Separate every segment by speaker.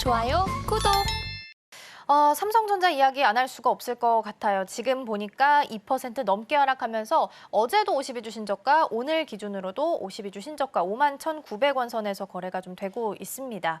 Speaker 1: 좋아요, 구독! 삼성전자 이야기 안 할 수가 없을 것 같아요. 지금 보니까 2% 넘게 하락하면서 어제도 52주 신저가, 오늘 기준으로도 52주 신저가 51,900원 선에서 거래가 좀 되고 있습니다.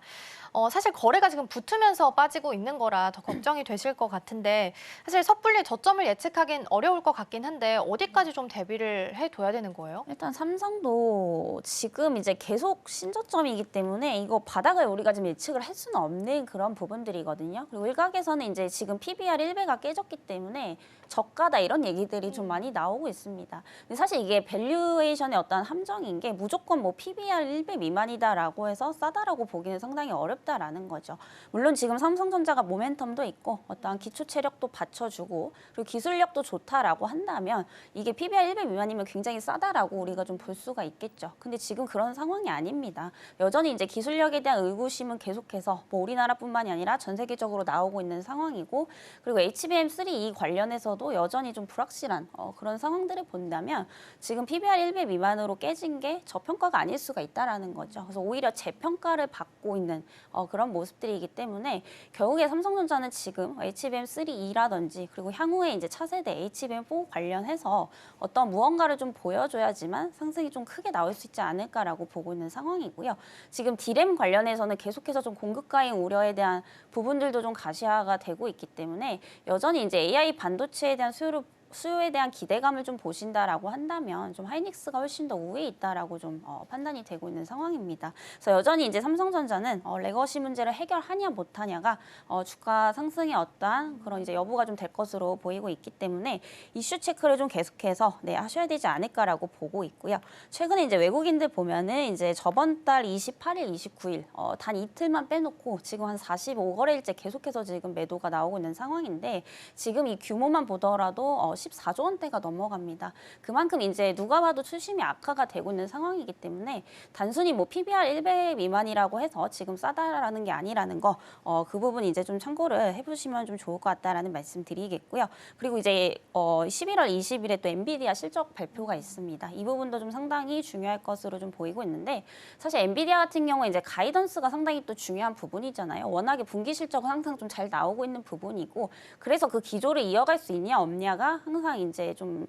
Speaker 1: 사실 거래가 지금 붙으면서 빠지고 있는 거라 더 걱정이 되실 것 같은데 사실 섣불리 저점을 예측하긴 어려울 것 같긴 한데 어디까지 좀 대비를 해둬야 되는 거예요?
Speaker 2: 일단 삼성도 지금 이제 계속 신저점이기 때문에 이거 바닥을 우리가 지금 예측을 할 수는 없는 그런 부분들이거든요. 그리고 일각에서는 이제 지금 PBR 1배가 깨졌기 때문에 저가다 이런 얘기들이 좀 많이 나오고 있습니다. 근데 사실 이게 밸류에이션의 어떤 함정인 게 무조건 뭐 PBR 1배 미만이다라고 해서 싸다라고 보기는 상당히 어렵다라는 거죠. 물론 지금 삼성전자가 모멘텀도 있고 어떠한 기초 체력도 받쳐주고 그리고 기술력도 좋다라고 한다면 이게 PBR 1배 미만이면 굉장히 싸다라고 우리가 좀 볼 수가 있겠죠. 근데 지금 그런 상황이 아닙니다. 여전히 이제 기술력에 대한 의구심은 계속해서 뭐 우리나라뿐만이 아니라 전 세계적으로 나오고 있는 상황이고 그리고 HBM3 이 관련해서도 여전히 좀 불확실한 그런 상황들을 본다면 지금 PBR 1배 미만으로 깨진 게 저평가가 아닐 수가 있다라는 거죠. 그래서 오히려 재평가를 받고 있는 그런 모습들이기 때문에 결국에 삼성전자는 지금 HBM3E라든지 그리고 향후에 이제 차세대 HBM4 관련해서 어떤 무언가를 좀 보여줘야지만 상승이 좀 크게 나올 수 있지 않을까라고 보고 있는 상황이고요. 지금 D램 관련해서는 계속해서 좀 공급 과잉 우려에 대한 부분들도 좀 가시화가 되고 있기 때문에 여전히 이제 AI 반도체에 대한 수요에 대한 기대감을 좀 보신다라고 한다면 좀 하이닉스가 훨씬 더 우위에 있다라고 좀 판단이 되고 있는 상황입니다. 그래서 여전히 이제 삼성전자는 레거시 문제를 해결하냐 못하냐가 주가 상승의 어떠한 그런 이제 여부가 좀 될 것으로 보이고 있기 때문에 이슈 체크를 좀 계속해서 하셔야 되지 않을까라고 보고 있고요. 최근에 이제 외국인들 보면은 이제 저번 달 28일, 29일 단 이틀만 빼놓고 지금 한 45거래일째 계속해서 지금 매도가 나오고 있는 상황인데 지금 이 규모만 보더라도 14조 원대가 넘어갑니다. 그만큼 이제 누가 봐도 추심이 악화가 되고 있는 상황이기 때문에 단순히 뭐 PBR 1배 미만이라고 해서 지금 싸다라는 게 아니라는 거, 그 부분 이제 좀 참고를 해보시면 좀 좋을 것 같다라는 말씀 드리겠고요. 그리고 이제 11월 20일에 또 엔비디아 실적 발표가 있습니다. 이 부분도 좀 상당히 중요할 것으로 좀 보이고 있는데 사실 엔비디아 같은 경우에 이제 가이던스가 상당히 또 중요한 부분이잖아요. 워낙에 분기 실적은 항상 좀 잘 나오고 있는 부분이고 그래서 그 기조를 이어갈 수 있냐 없냐가 항상 이제 좀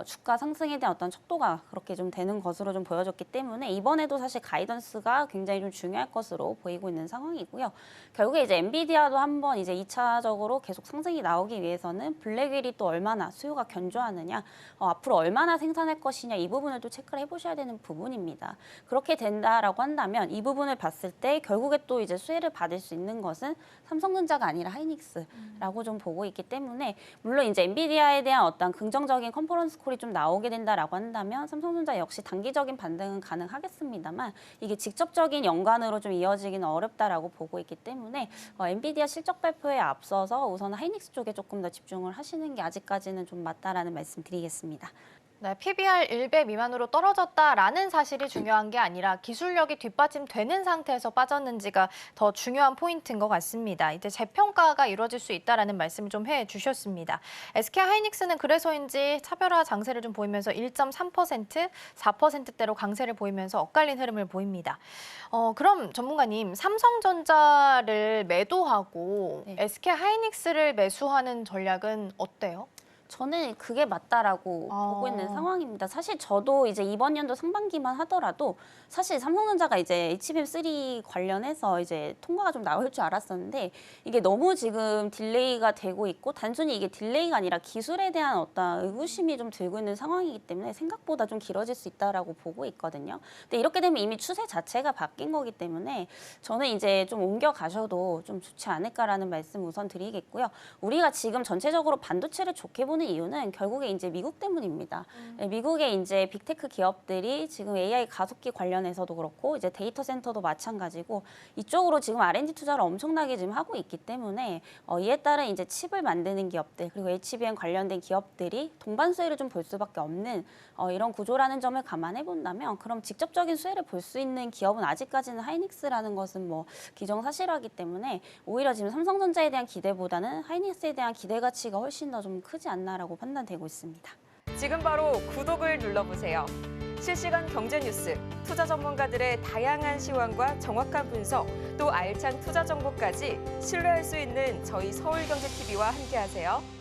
Speaker 2: 주가 상승에 대한 어떤 척도가 그렇게 좀 되는 것으로 좀 보여졌기 때문에 이번에도 사실 가이던스가 굉장히 좀 중요할 것으로 보이고 있는 상황이고요. 결국에 이제 엔비디아도 한번 이제 2차적으로 계속 상승이 나오기 위해서는 블랙윌이 또 얼마나 수요가 견조하느냐, 앞으로 얼마나 생산할 것이냐 이 부분을 또 체크를 해보셔야 되는 부분입니다. 그렇게 된다라고 한다면 이 부분을 봤을 때 결국에 또 이제 수혜를 받을 수 있는 것은 삼성전자가 아니라 하이닉스라고 좀 보고 있기 때문에 물론 이제 엔비디아에 대한 어떤 긍정적인 컨퍼런스 콜이 좀 나오게 된다라고 한다면 삼성전자 역시 단기적인 반등은 가능하겠습니다만 이게 직접적인 연관으로 좀 이어지기는 어렵다라고 보고 있기 때문에 엔비디아 실적 발표에 앞서서 우선 하이닉스 쪽에 조금 더 집중을 하시는 게 아직까지는 좀 맞다라는 말씀 드리겠습니다.
Speaker 1: 네, PBR 1배 미만으로 떨어졌다라는 사실이 중요한 게 아니라 기술력이 뒷받침되는 상태에서 빠졌는지가 더 중요한 포인트인 것 같습니다. 이제 재평가가 이루어질 수 있다라는 말씀을 좀 해주셨습니다. SK하이닉스는 그래서인지 차별화 장세를 좀 보이면서 1.3%, 4%대로 강세를 보이면서 엇갈린 흐름을 보입니다. 그럼 전문가님, 삼성전자를 매도하고 SK하이닉스를 매수하는 전략은 어때요?
Speaker 2: 저는 그게 맞다라고 보고 있는 상황입니다. 사실 저도 이제 이번 연도 상반기만 하더라도 사실 삼성전자가 이제 HBM3 관련해서 이제 통과가 좀 나올 줄 알았었는데 이게 너무 지금 딜레이가 되고 있고 단순히 이게 딜레이가 아니라 기술에 대한 어떤 의구심이 좀 들고 있는 상황이기 때문에 생각보다 좀 길어질 수 있다라고 보고 있거든요. 근데 이렇게 되면 이미 추세 자체가 바뀐 거기 때문에 저는 이제 좀 옮겨 가셔도 좀 좋지 않을까라는 말씀 우선 드리겠고요. 우리가 지금 전체적으로 반도체를 좋게 보는 이유는 결국에 이제 미국 때문입니다. 미국의 이제 빅테크 기업들이 지금 AI 가속기 관련해서도 그렇고 이제 데이터 센터도 마찬가지고 이쪽으로 지금 R&D 투자를 엄청나게 지금 하고 있기 때문에 이에 따른 이제 칩을 만드는 기업들 그리고 HBM 관련된 기업들이 동반 수혜를 좀 볼 수밖에 없는 이런 구조라는 점을 감안해 본다면 그럼 직접적인 수혜를 볼 수 있는 기업은 아직까지는 하이닉스라는 것은 뭐 기정사실하기 때문에 오히려 지금 삼성전자에 대한 기대보다는 하이닉스에 대한 기대 가치가 훨씬 더 좀 크지 않나라고 판단되고 있습니다.
Speaker 3: 지금 바로 구독을 눌러보세요. 실시간 경제 뉴스, 투자 전문가들의 다양한 시황과 정확한 분석, 또 알찬 투자 정보까지 신뢰할 수 있는 저희 서울경제TV와 함께하세요.